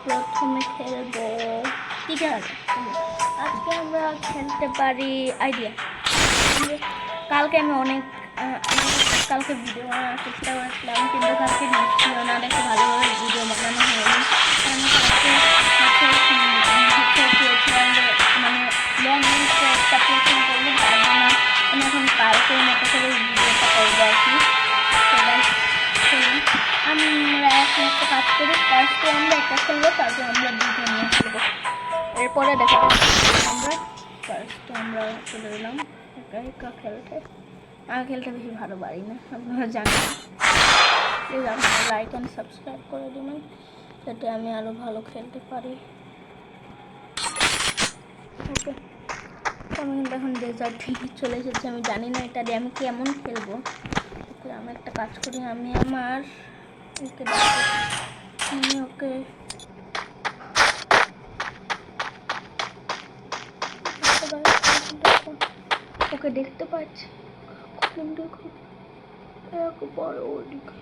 প্রথমে খেলবো কি জানো, আজকে আমরা খেলতে পারি আইডিয়া। কালকে আমি কালকে ভিডিও বানানোর চেষ্টা করেছিলাম, কিন্তু কালকে নেট ছিল না, দেখে ভালোভাবে ভিডিও বানানো হয়নি। আমি কালকে চেয়েছিলাম যে মানে লং একটা প্রশ্ন করবো, পারবো না। আমি এখন কালকে মতো করে ভিডিওটা করবো আর কি। আমরা এখন একটা কাজ করি, ফার্স্টে আমরা একা খেলবো, তারপর আমরা দুজন নিয়ে খেলবো। এরপরে দেখা আমরা চলে এলাম একা একা খেলতে। আমি খেলতে বেশি ভালো পারি না, আপনারা জানেন। প্লিজ আপনারা লাইক অ্যান্ড সাবস্ক্রাইব করে দেবেন, যাতে আমি আরও ভালো খেলতে পারি। ওকে, আমি কিন্তু এখন ডেজার্ট থেকে চলে এসেছি। আমি জানি না এটা দিয়ে আমি কেমন খেলবো। ওকে, আমি একটা কাজ করি, আমি ওকে দেখতে পাচ্ছি, কিন্তু এক বড় ওদিকে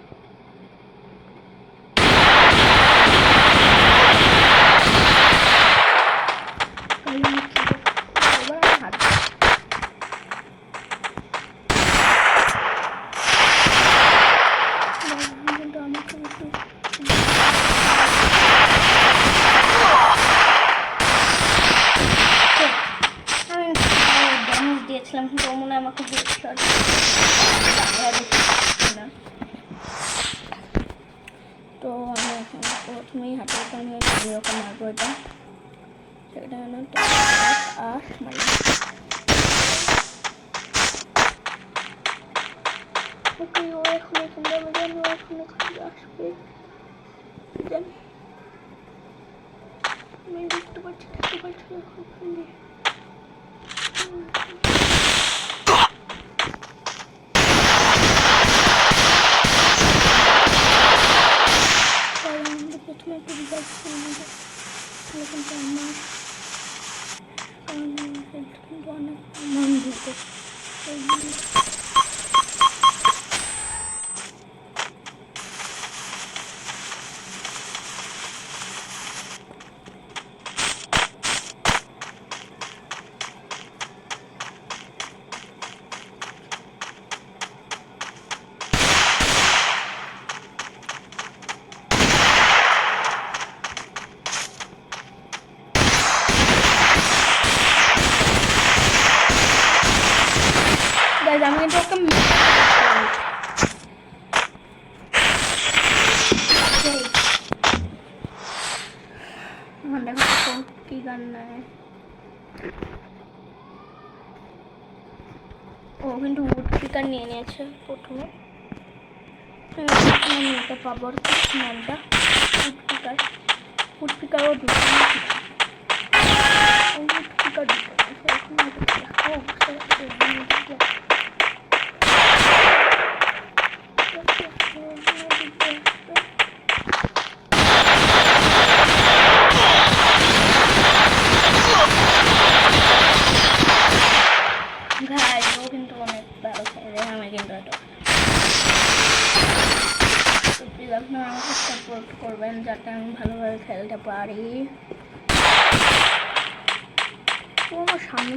দিয়েছিলাম, কিন্তু মনে হয় আমাকে না। তো আমি এখন প্রথমেই হাতের কানে এরকম মারবো, এটা সেটা হলো আর মানে ওকে, ও এখন এখানে যাবে, ও এখন এখানে আসবে, জানি আমি দেখতে পাচ্ছি এখন প্রথমে একটু রিজার্ভ কিন্তু আমার কিন্তু অনেক মন দিতে আমি কিন্তু ওকে দেখো কি গান নেয়। ও কিন্তু উড পিকার নিয়ে নিয়েছে প্রথমে, নিতে পাবো নামটা উড পিকারও দুটো কিন্তু অনেক ভালো খেলে, আমি কিন্তু এটা প্লিজ আপনারা আমাকে সাপোর্ট করবেন, যাতে আমি ভালোভাবে খেলতে পারি। ও আমার সামনে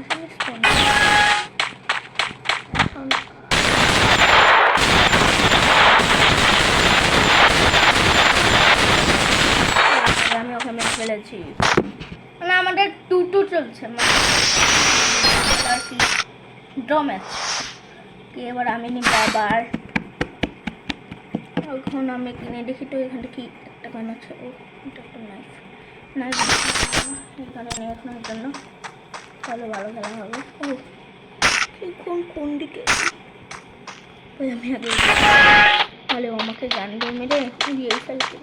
আমি ওকে ম্যাচ খেলেছি, মানে আমাদের 2-2 চলছে, ড্র ম্যাচ। এবার আমি নিব আবার, এখন আমি কিনে দেখি তো এখানে কি একটা গান আছে। ও এটা একটা নাইফ এখানে নিয়ে এখনের জন্য তাহলে ভালো খেলা হবে। ও কোন দিকে আমি আগে, তাহলে ও আমাকে গান দিয়ে মেরে উড়িয়ে ফেলছে।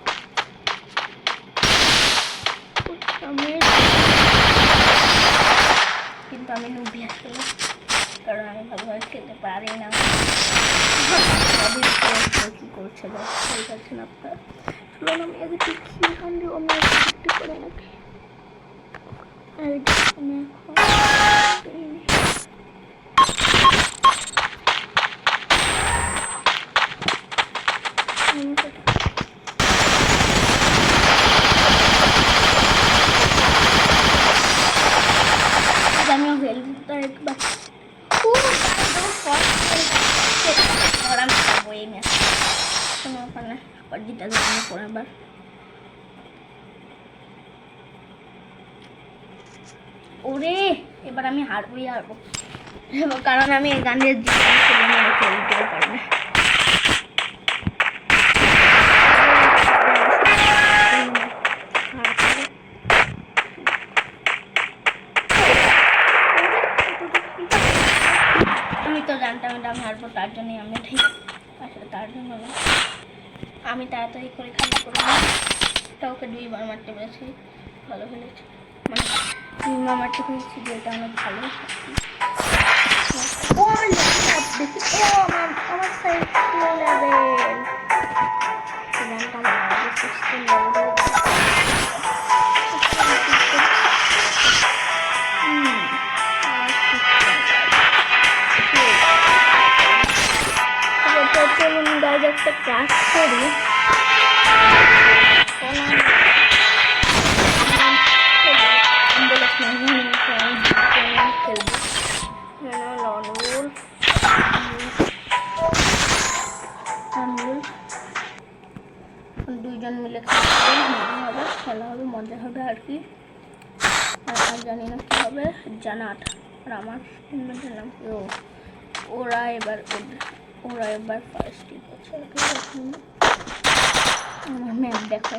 কিন্তু আমি নুবি আসলে, কারণ আমি ভালোভাবে খেলতে পারি না। কি করছে দেখছেন আপনারা, চলুন আমি আগে দেখি এখান দিয়ে আমি দেখতে পারি নাকি। আমি এখন জিতা দেবো পরের বার। ওরে এবার আমি হারবই হারবো, কারণ আমি এই গানের খেলতে পারি না। আমি তো জানতাম এটা আমি হারবো, তার জন্যই আমি ঠিক আসলে তার জন্য না, আমি তাড়াতাড়ি করে খালি করে ওকে 2বার মারতে পেরেছি, ভালো খেলেছি, মানে 3বার মারতে পেরেছি, যেটা অনেক ভালো। আমার সাইড লেভেল একটা কাজ করি, দুইজন মিলে খেলা হবে, মজা হবে আর কি। আর জানি না কি হবে, জানাট আর আমার টিমমেটের নাম কি, ওরা এবার ফার্স্ট হচ্ছে। আমার ম্যাপ দেখা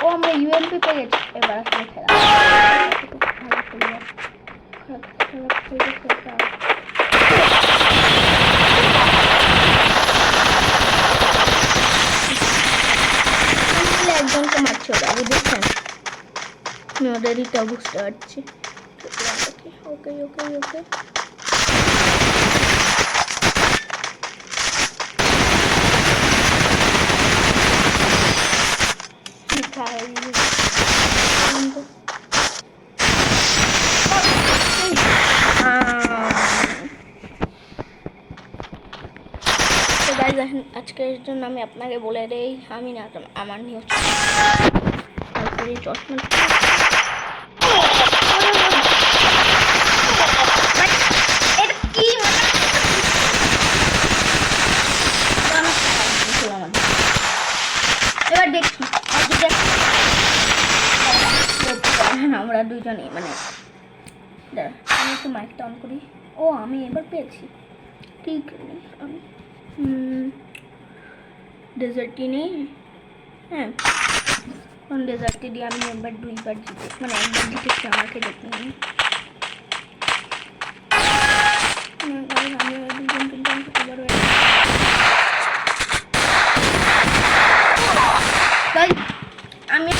ও আমরা ইউএমপি পেয়ে গেছি, এবার আসলে খেলা একজনকে মারছে ওরা, বুঝেছেন? আমি ওদেরই তো বুঝতে পারছি। ওকে ওকে ওকে আজকের জন্য আমি আপনাকে বলে দেই, আমি না আমার নিউজ তারপরে চশমা এবার দেখছি আমরা দুজনেই, মানে আমি একটু মাইকটা অন করি। ও আমি এবার পেয়েছি, ঠিক নেই আমি ডেজার্টটি নেই, হ্যাঁ ডেজার্টটি দিয়ে আমি একবার 2বার জিতে, মানে একবার জিতেছি, আমাকে দেখতে নেই। আমি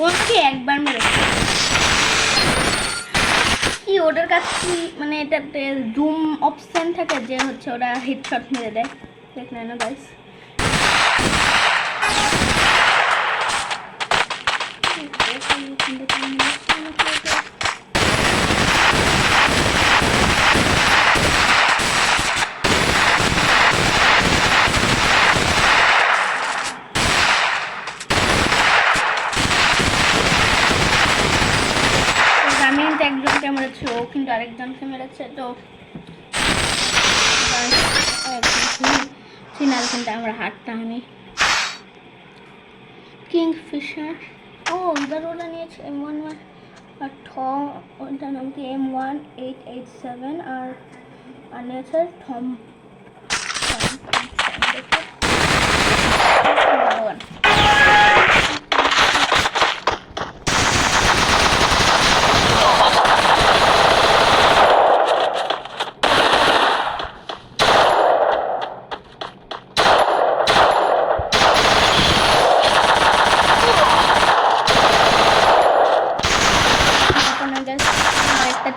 ওকে একবার মেরেছি কি, ওদের কাছে কি মানে এটাতে জুম অপশন থাকে যে হচ্ছে ওরা হেডশট মেরে দেয়, দেখলেন না গাইস? একজনকে মেরেছে, ও কিন্তু আরেকজনকে মেরেছে, তো ফিনাল কিন্তু আমরা হারতাম। আমি কিংফিশার, ও এবার ওরা নিয়েছে M1 আর ওটার নাম কি M1887 আর নিয়েছে থম।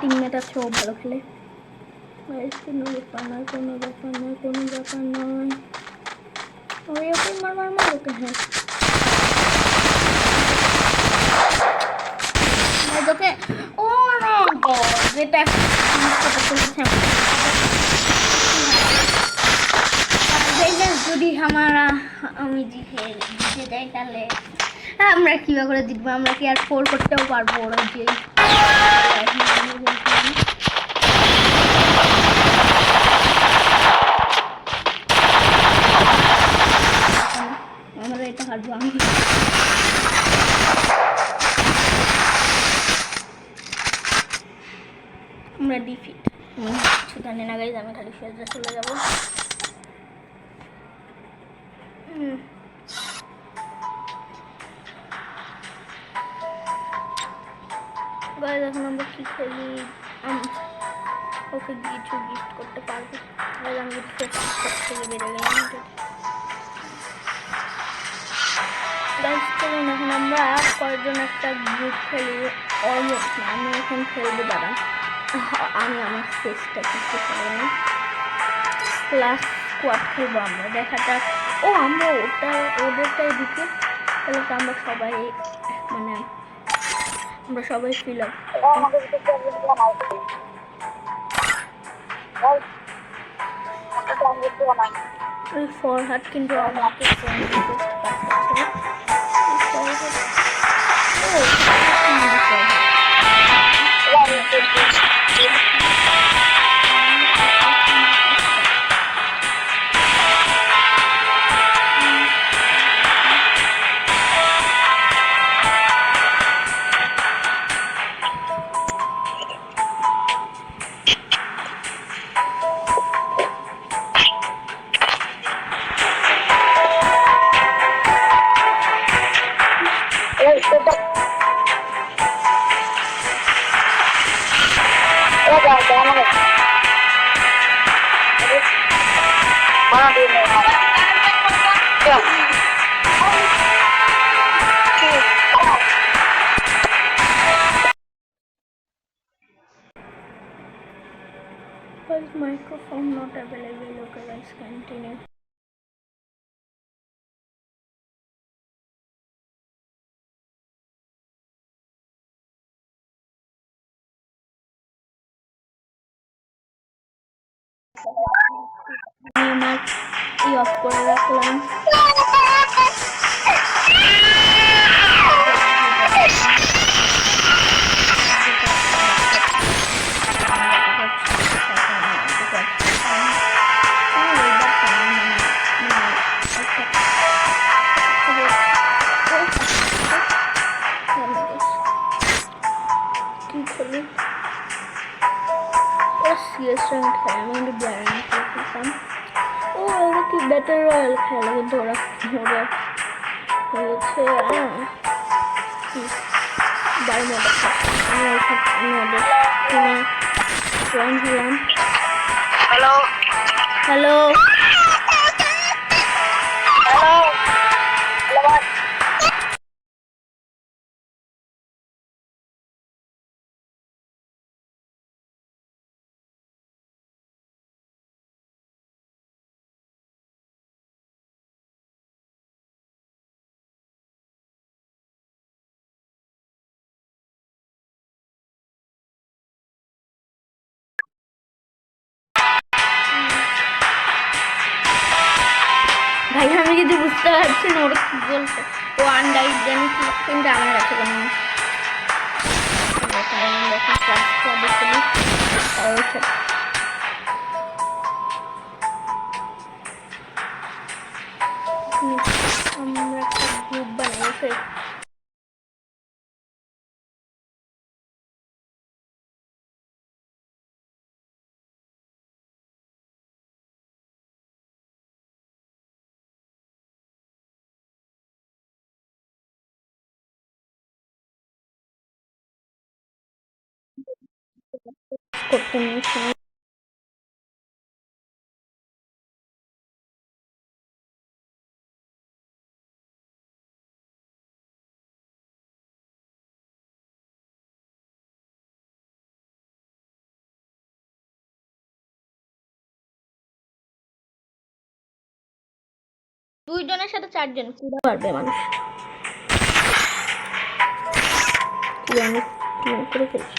টিমমেট আছে, ও ভালো খেলে, কোনো ব্যাপার নয়, কোনো ব্যাপার নয়, কোনো ব্যাপার নয়। ওই ওকে মার ওকে, হ্যাঁ ওকে। ও যেটা যদি আমি জিতে যাই তাহলে আমরা কিভাবে করে জিতবো, আমরা কি আর 4 করতেও পারবো ওরা যে পারবো আমি। আমরা ডিফিট, কিছু জানি না গাইজ, আমি খালি সোজা চলে যাবো। গাইজ এখন আমরা কি খেলি, ওকে কিছু গিফট করতে পারবো। গাইজ আমি থেকে বেড়ে গেলাম। গাইজ চলুন এখন আমরা কয়েকজন একটা গ্রুপ খেলি। অলমোস্ট না, আমি এখন খেলবো, দাঁড়ান আমি আমার ফেসটা কিছু খেলিনি, ক্লাস স্কোয়াড খেলবো আমরা, দেখা যাক। ও আমরা ওদেরটাই ঢুকে, তাহলে তো আমরা সবাই মানে আমরা সবাই ফিল আপ। ওই ফরহাদ কিন্তু আমাকে ফ্রেন্ড রিকোয়েস্ট পাঠাচ্ছে। Microphone not available. Okay, let's continue. আমার অফ করে রাখলাম। কি খেলি সিএস র্যাঙ্ক খেলে, আমি কিন্তু ব্যারেন খেলতাম। ও ওরা কি ব্যাটার রয়্যাল খেলে, কিন্তু ওরা হচ্ছে আমি ওদের জয়েন হলাম। হ্যালো হ্যালো ভাই, আমি যদি বুঝতে পারছি না ওরা কি বলছে। ও আন্ডাই জানি কি, কিন্তু আমার কাছে কোনো আমরা একটা গ্রুপ বানিয়েছি। করতে নিয়েছি দুইজনের সাথে চারজন পুরো পারবে মানুষ। আমি করে ফেলছি।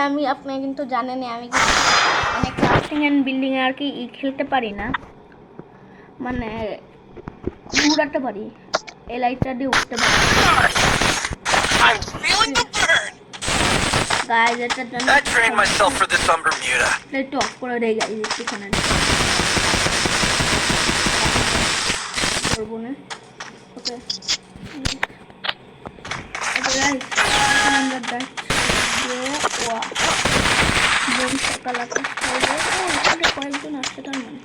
আমি আপনি কিন্তু জানেনই আমি মানে ক্রাফটিং এন্ড বিল্ডিং এ আর কি খেলতে পারি না, মানে উড়াতে পারি, এলাইটটা দিয়ে উঠতে পারি। গাইজ এটার জন্য একটু অফ করে দেয় গাইজ, একটুখানে করবো না। ওকে গাইজ আমরা সকাল আকাশ খাইলে এখানে কয়েকজন আসছে, তার মানে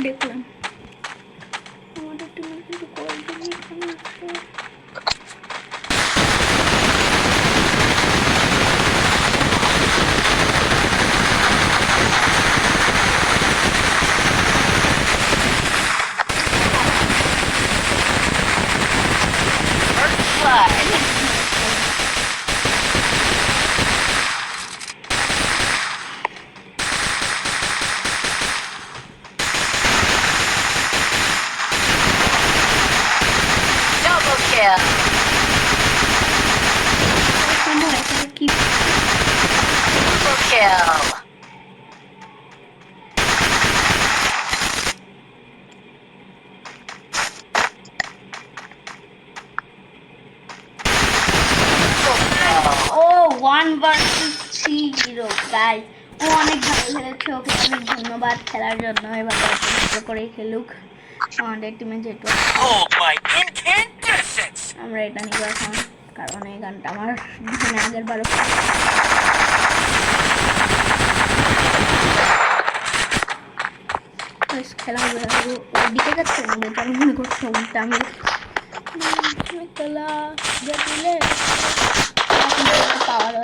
দেখলাম আমাদের টিমের কিন্তু কয়েকজন এখানে আসছে। গাইস ও অনেক ভালো খেলেছে, ওকে অনেক ধন্যবাদ খেলার জন্য। এবার ভালো করে খেলুক আমাদের টিমে, যেহেতু আমরা এটা নিব এখন, কারণ এই গানটা আমার মানে আগের বারও খেলা হবে। ওইদিকে যাচ্ছে আমাদের, আমি মনে করছি উল্টা আমি খেলা দিলে পাওয়ার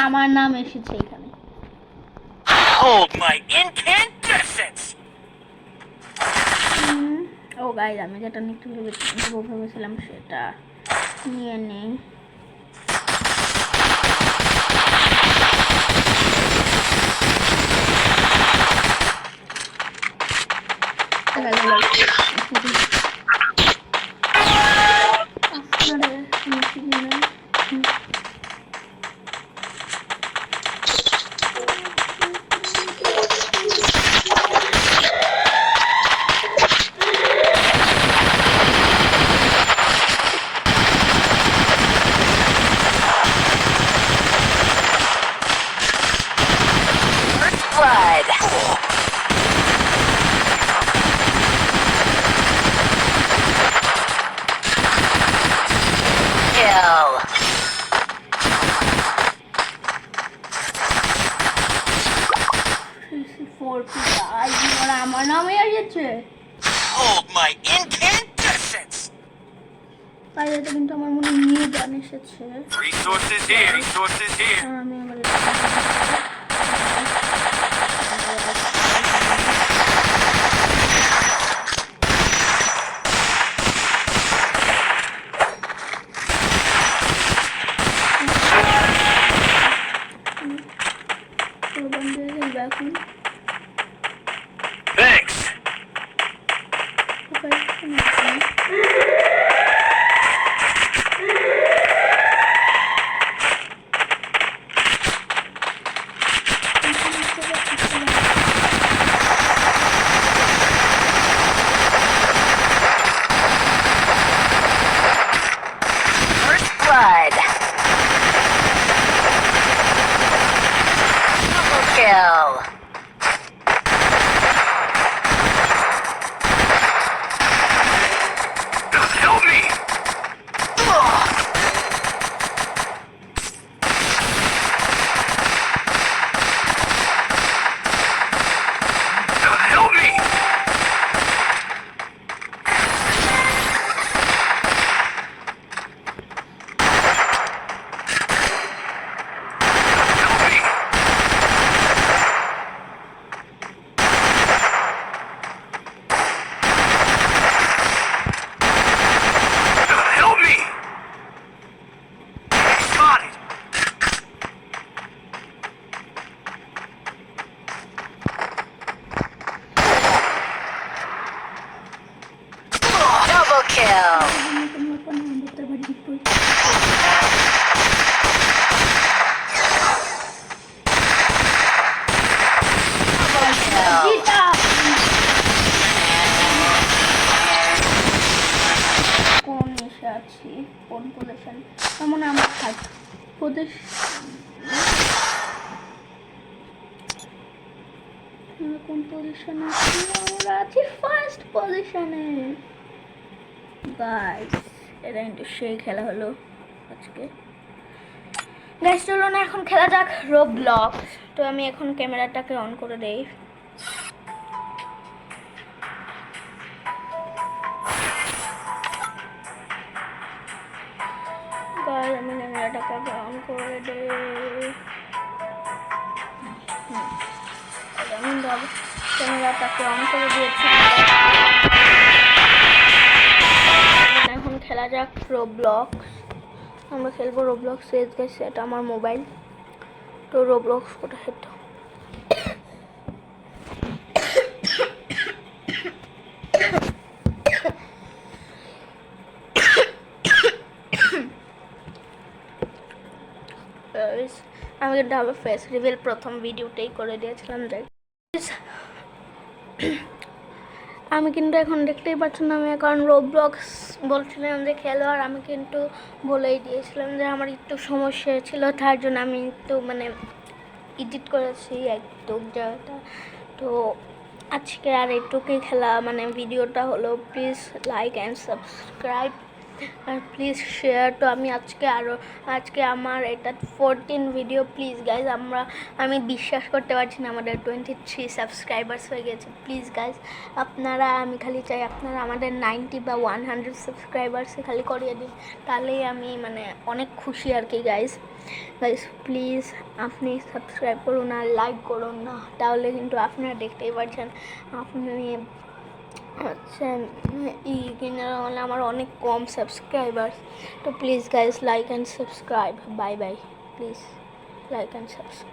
আমার নাম এসেছে এখানে। ও গাইজ আমি যেটা নিতে ভেবেছিলাম সেটা নিয়ে নেই। আমার নামে আসছে বাইরেতে, কিন্তু আমার মনে নিয়ে গান এসেছে। আমি এখন kill. Help me. Help me. Help me! Spotted! Double kill! কোন এসে আছি, কোন পজিশন, তেমন আমার থাক কোন পজিশনে আছি? আমরা আছি ফার্স্ট পজিশনে গাইস। এটা কিন্তু সেই খেলা হলো আজকে গাইস। চলো না এখন খেলা যাক রোবলক্স। তো আমি এখন ক্যামেরাটাকে অন করে দেই। গাইস আমি ক্যামেরাটাকে অন করে দেই। আমি ক্যামেরাটাকে অন করে দিয়েছি। এখন খেলা যাক রোবলক্স। আমরা খেলবো রোবলক্স। গাইস এটা আমার মোবাইল। তো রোবলক্স কোথায় হেঁটো আমি কিন্তু আবার ফেস রিভিল প্রথম ভিডিওটাই করে দিয়েছিলাম। আমি কিন্তু এখন দেখতেই পাচ্ছেন আমি এখন রোবলক্স বলছিলাম যে খেলো, আর আমি কিন্তু বলেই দিয়েছিলাম যে আমার একটু সমস্যা ছিল, তার জন্য আমি একটু মানে এডিট করেছি একটু জায়গাটা। তো আজকে আর একটুকুই খেলা মানে ভিডিওটা হলো। প্লিজ লাইক অ্যান্ড সাবস্ক্রাইব আর প্লিজ শেয়ার। তো আমি আজকে আমার এটা 14 ভিডিও। প্লিজ গাইজ আমি বিশ্বাস করতে পারছি না আমাদের 23 সাবস্ক্রাইবার্স হয়ে গেছে। প্লিজ গাইজ আমি খালি চাই আপনারা আমাদের 90 বা 100 সাবস্ক্রাইবার্সে খালি করিয়ে দিন, তাহলেই আমি মানে অনেক খুশি আর কি গাইজ। প্লিজ আপনি সাবস্ক্রাইব করুন আর লাইক করুন না, তাহলে কিন্তু আপনারা দেখতেই পাচ্ছেন আপনি আচ্ছা হলে আমার অনেক কম সাবস্ক্রাইবার্স। তো please guys like and subscribe. Bye bye. Please like and subscribe.